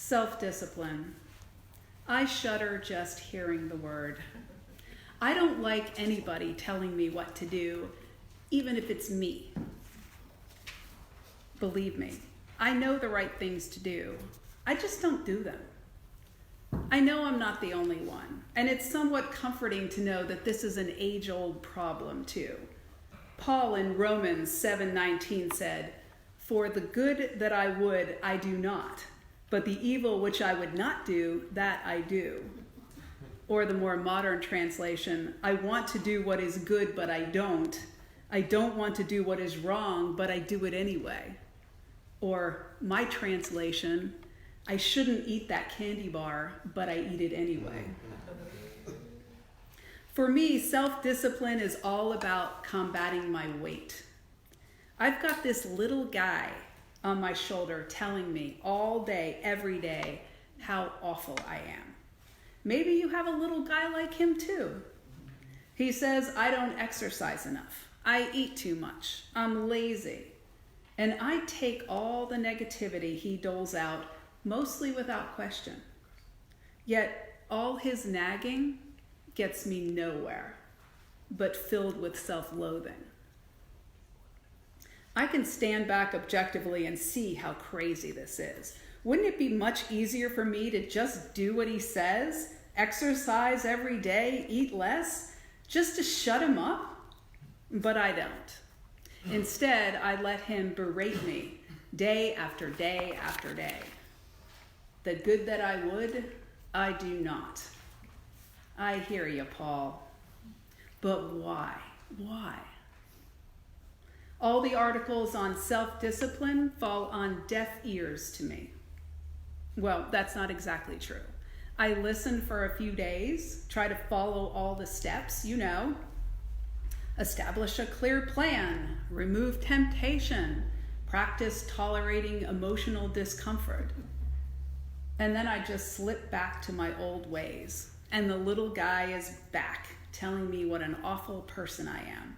Self-discipline. I shudder just hearing the word. I don't like anybody telling me what to do, even if it's me. Believe me, I know the right things to do. I just don't do them. I know I'm not the only one, and it's somewhat comforting to know that this is an age-old problem too. Paul in Romans 7:19 said, "For the good that I would, I do not, but the evil which I would not do, that I do." Or the more modern translation, "I want to do what is good, but I don't. I don't want to do what is wrong, but I do it anyway." Or my translation, "I shouldn't eat that candy bar, but I eat it anyway." For me, self-discipline is all about combating my weight. I've got this little guy on my shoulder telling me all day, every day, how awful I am. Maybe you have a little guy like him too. He says, I don't exercise enough. I eat too much. I'm lazy. And I take all the negativity he doles out, mostly without question. Yet all his nagging gets me nowhere, but filled with self-loathing. I can stand back objectively and see how crazy this is. Wouldn't it be much easier for me to just do what he says, exercise every day, eat less, just to shut him up? But I don't. Instead, I let him berate me day after day after day. The good that I would, I do not. I hear you, Paul. But why? Why? All the articles on self-discipline fall on deaf ears to me. Well, that's not exactly true. I listen for a few days, try to follow all the steps, establish a clear plan, remove temptation, practice tolerating emotional discomfort. And then I just slip back to my old ways, and the little guy is back telling me what an awful person I am.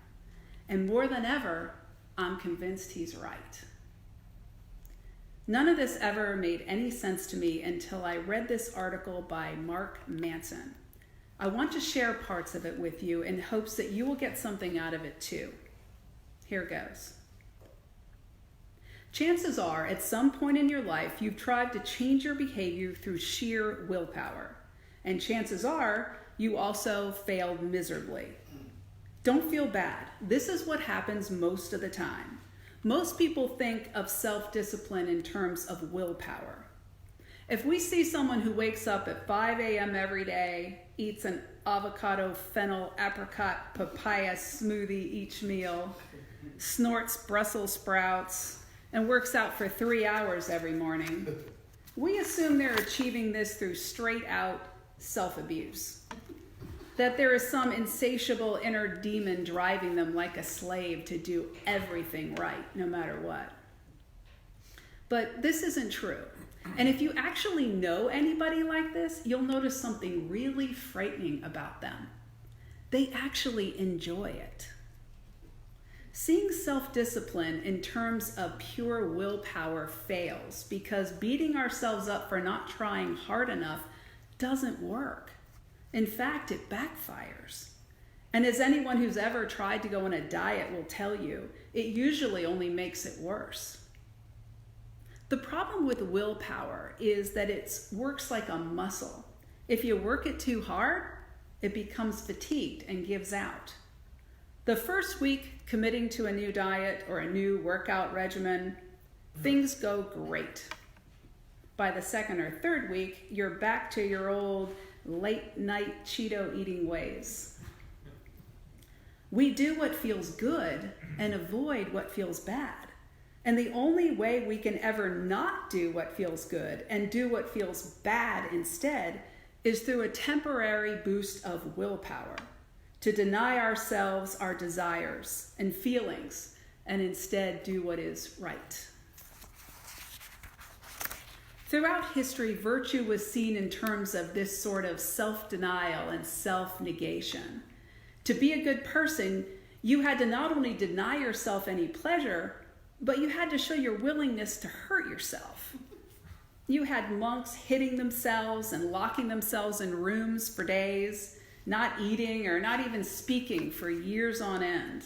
And more than ever, I'm convinced he's right. None of this ever made any sense to me until I read this article by Mark Manson. I want to share parts of it with you in hopes that you will get something out of it too. Here goes. Chances are, at some point in your life, you've tried to change your behavior through sheer willpower. And chances are, you also failed miserably. Don't feel bad. This is what happens most of the time. Most people think of self-discipline in terms of willpower. If we see someone who wakes up at 5 a.m. every day, eats an avocado, fennel, apricot, papaya smoothie each meal, snorts Brussels sprouts, and works out for 3 hours every morning, we assume they're achieving this through straight-out self-abuse. That there is some insatiable inner demon driving them like a slave to do everything right, no matter what. But this isn't true. And if you actually know anybody like this, you'll notice something really frightening about them. They actually enjoy it. Seeing self-discipline in terms of pure willpower fails because beating ourselves up for not trying hard enough doesn't work. In fact, it backfires. And as anyone who's ever tried to go on a diet will tell you, it usually only makes it worse. The problem with willpower is that it works like a muscle. If you work it too hard, it becomes fatigued and gives out. The first week committing to a new diet or a new workout regimen, things go great. By the second or third week, you're back to your old late night Cheeto eating ways. We do what feels good and avoid what feels bad. And the only way we can ever not do what feels good and do what feels bad instead is through a temporary boost of willpower, to deny ourselves our desires and feelings and instead do what is right. Throughout history, virtue was seen in terms of this sort of self-denial and self-negation. To be a good person, you had to not only deny yourself any pleasure, but you had to show your willingness to hurt yourself. You had monks hitting themselves and locking themselves in rooms for days, not eating or not even speaking for years on end.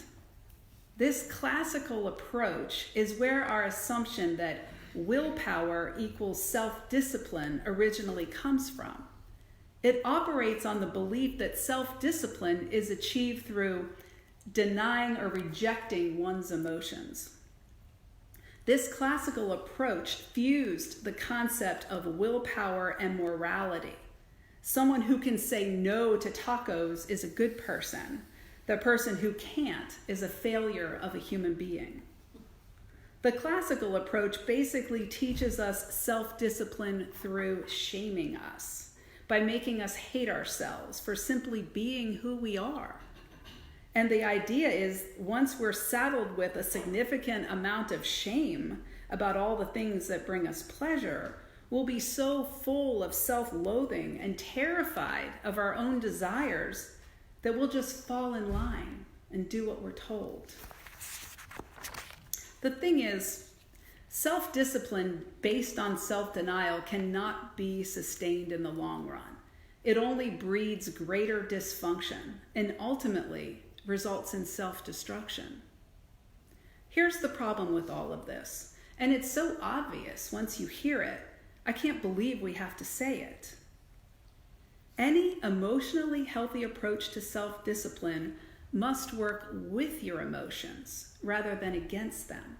This classical approach is where our assumption that willpower equals self-discipline originally comes from. It operates on the belief that self-discipline is achieved through denying or rejecting one's emotions. This classical approach fused the concept of willpower and morality. Someone who can say no to tacos is a good person. The person who can't is a failure of a human being. The classical approach basically teaches us self-discipline through shaming us, by making us hate ourselves for simply being who we are. And the idea is, once we're saddled with a significant amount of shame about all the things that bring us pleasure, we'll be so full of self-loathing and terrified of our own desires that we'll just fall in line and do what we're told. The thing is, self-discipline based on self-denial cannot be sustained in the long run. It only breeds greater dysfunction and ultimately results in self-destruction. Here's the problem with all of this, and it's so obvious once you hear it, I can't believe we have to say it. Any emotionally healthy approach to self-discipline must work with your emotions rather than against them.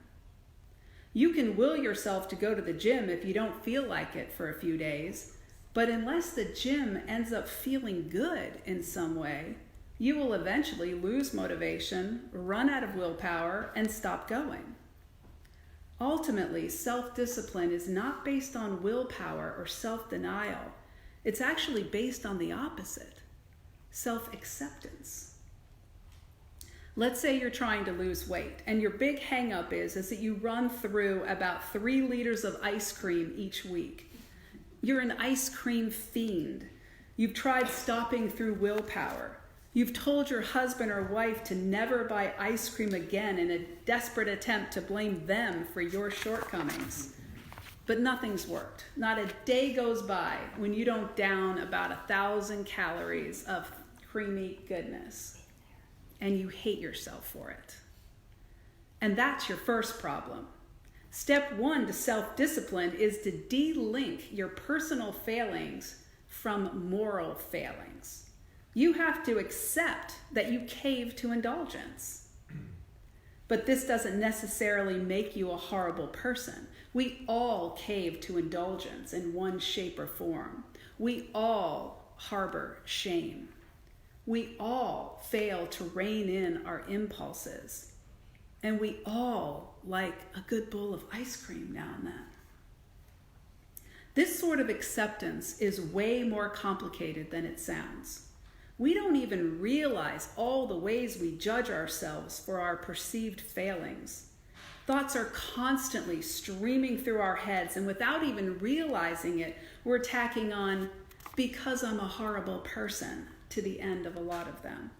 You can will yourself to go to the gym if you don't feel like it for a few days, but unless the gym ends up feeling good in some way, you will eventually lose motivation, run out of willpower, and stop going. Ultimately, self-discipline is not based on willpower or self-denial. It's actually based on the opposite, self-acceptance. Let's say you're trying to lose weight, and your big hang-up is that you run through about 3 liters of ice cream each week. You're an ice cream fiend. You've tried stopping through willpower. You've told your husband or wife to never buy ice cream again in a desperate attempt to blame them for your shortcomings. But nothing's worked. Not a day goes by when you don't down about 1,000 calories of creamy goodness. And you hate yourself for it. And that's your first problem. Step 1 to self-discipline is to de-link your personal failings from moral failings. You have to accept that you cave to indulgence. But this doesn't necessarily make you a horrible person. We all cave to indulgence in one shape or form. We all harbor shame. We all fail to rein in our impulses. And we all like a good bowl of ice cream now and then. This sort of acceptance is way more complicated than it sounds. We don't even realize all the ways we judge ourselves for our perceived failings. Thoughts are constantly streaming through our heads, and without even realizing it, we're tacking on, because I'm a horrible person, to the end of a lot of them.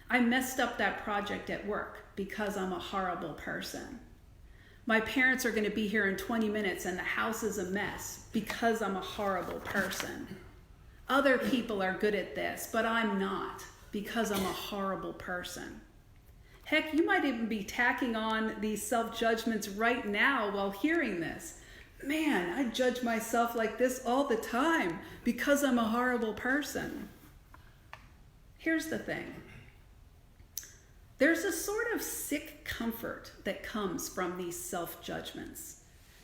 I messed up that project at work because I'm a horrible person. My parents are going to be here in 20 minutes and the house is a mess because I'm a horrible person. Other people are good at this, but I'm not because I'm a horrible person. Heck, you might even be tacking on these self-judgments right now while hearing this. Man, I judge myself like this all the time because I'm a horrible person. Here's the thing. There's a sort of sick comfort that comes from these self-judgments.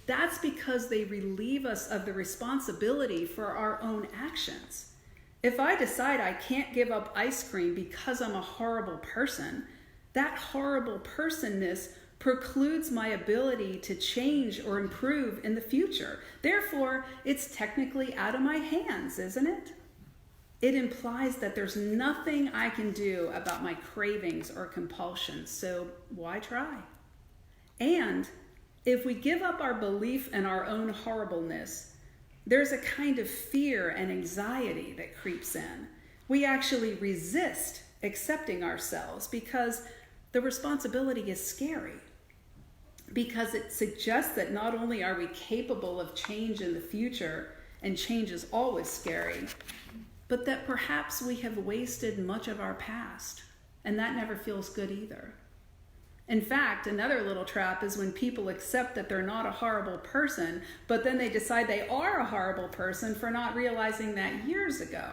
That's because they relieve us of the responsibility for our own actions. If I decide I can't give up ice cream because I'm a horrible person, that horrible personness precludes my ability to change or improve in the future. Therefore, it's technically out of my hands, isn't it? It implies that there's nothing I can do about my cravings or compulsions, so why try? And if we give up our belief in our own horribleness, there's a kind of fear and anxiety that creeps in. We actually resist accepting ourselves because the responsibility is scary. because it suggests that not only are we capable of change in the future, and change is always scary, but that perhaps we have wasted much of our past, and that never feels good either. In fact, another little trap is when people accept that they're not a horrible person, but then they decide they are a horrible person for not realizing that years ago.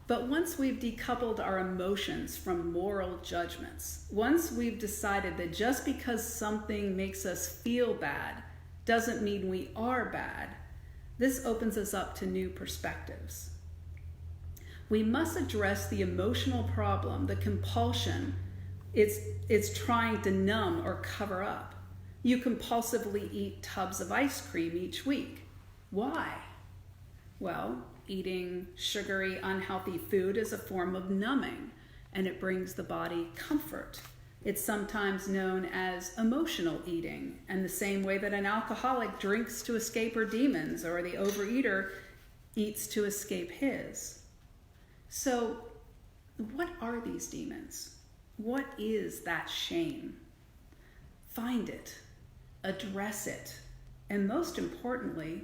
But once we've decoupled our emotions from moral judgments, once we've decided that just because something makes us feel bad doesn't mean we are bad, this opens us up to new perspectives. We must address the emotional problem, the compulsion it's trying to numb or cover up. You compulsively eat tubs of ice cream each week. Why? Well, eating sugary, unhealthy food is a form of numbing, and it brings the body comfort. It's sometimes known as emotional eating, and the same way that an alcoholic drinks to escape her demons, or the overeater eats to escape his. So, what are these demons? What is that shame? Find it, address it, and most importantly,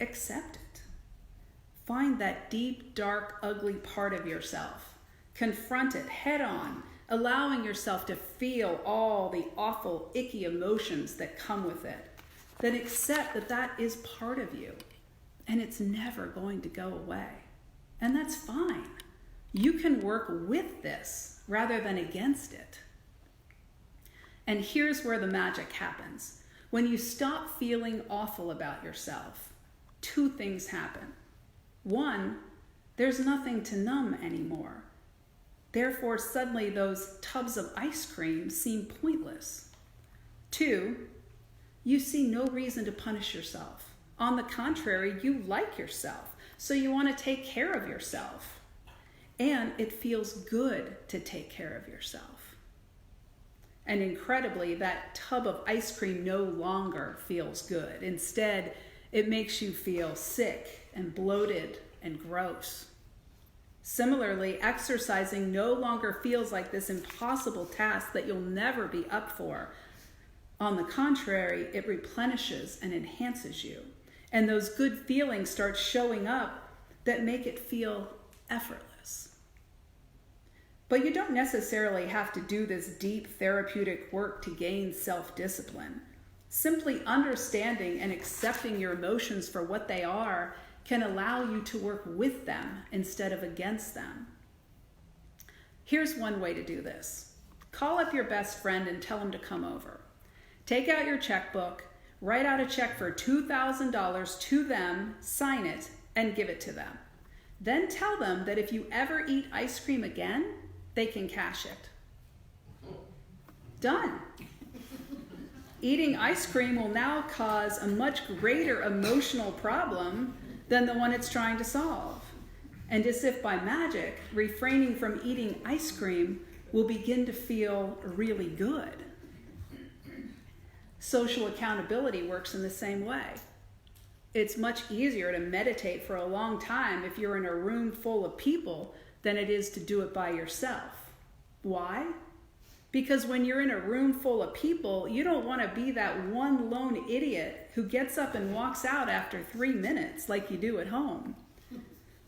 accept it. Find that deep, dark, ugly part of yourself. Confront it head on, allowing yourself to feel all the awful, icky emotions that come with it. Then accept that that is part of you, and it's never going to go away. And that's fine. You can work with this rather than against it. And here's where the magic happens. When you stop feeling awful about yourself, two things happen. One, there's nothing to numb anymore. Therefore, suddenly those tubs of ice cream seem pointless. Two, you see no reason to punish yourself. On the contrary, you like yourself, so you want to take care of yourself. And it feels good to take care of yourself. And incredibly, that tub of ice cream no longer feels good. Instead, it makes you feel sick and bloated and gross. Similarly, exercising no longer feels like this impossible task that you'll never be up for. On the contrary, it replenishes and enhances you. And those good feelings start showing up that make it feel effortless. But you don't necessarily have to do this deep therapeutic work to gain self-discipline. Simply understanding and accepting your emotions for what they are can allow you to work with them instead of against them. Here's one way to do this. Call up your best friend and tell him to come over. Take out your checkbook, write out a check for $2,000 to them, sign it, and give it to them. Then tell them that if you ever eat ice cream again, they can cash it. Done. Eating ice cream will now cause a much greater emotional problem than the one it's trying to solve. And as if by magic, refraining from eating ice cream will begin to feel really good. Social accountability works in the same way. It's much easier to meditate for a long time if you're in a room full of people than it is to do it by yourself. Why? Because when you're in a room full of people, you don't want to be that one lone idiot who gets up and walks out after 3 minutes like you do at home.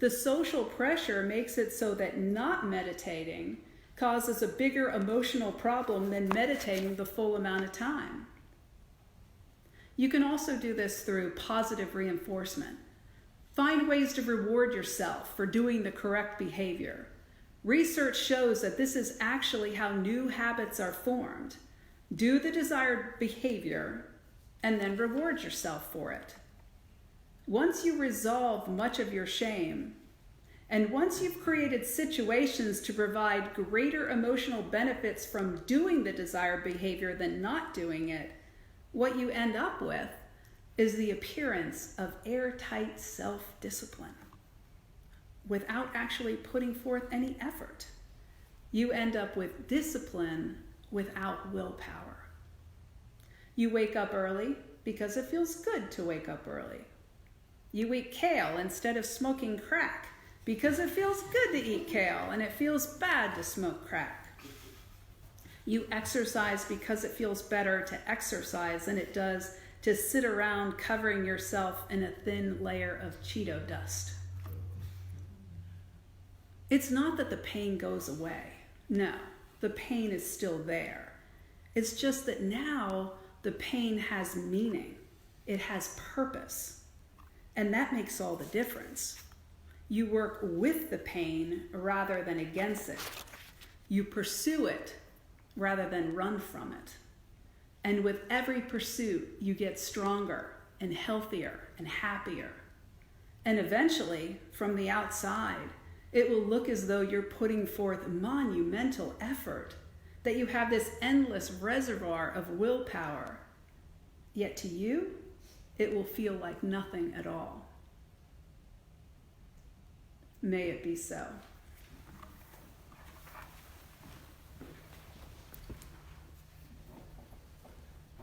The social pressure makes it so that not meditating causes a bigger emotional problem than meditating the full amount of time. You can also do this through positive reinforcement. Find ways to reward yourself for doing the correct behavior. Research shows that this is actually how new habits are formed. Do the desired behavior and then reward yourself for it. Once you resolve much of your shame, and once you've created situations to provide greater emotional benefits from doing the desired behavior than not doing it, what you end up with is the appearance of airtight self-discipline without actually putting forth any effort. You end up with discipline without willpower. You wake up early because it feels good to wake up early. You eat kale instead of smoking crack because it feels good to eat kale and it feels bad to smoke crack. You exercise because it feels better to exercise than it does to sit around covering yourself in a thin layer of Cheeto dust. It's not that the pain goes away. No, the pain is still there. It's just that now the pain has meaning. It has purpose. And that makes all the difference. You work with the pain rather than against it. You pursue it rather than run from it. And with every pursuit, you get stronger and healthier and happier. And eventually, from the outside, it will look as though you're putting forth monumental effort, that you have this endless reservoir of willpower. Yet to you, it will feel like nothing at all. May it be so.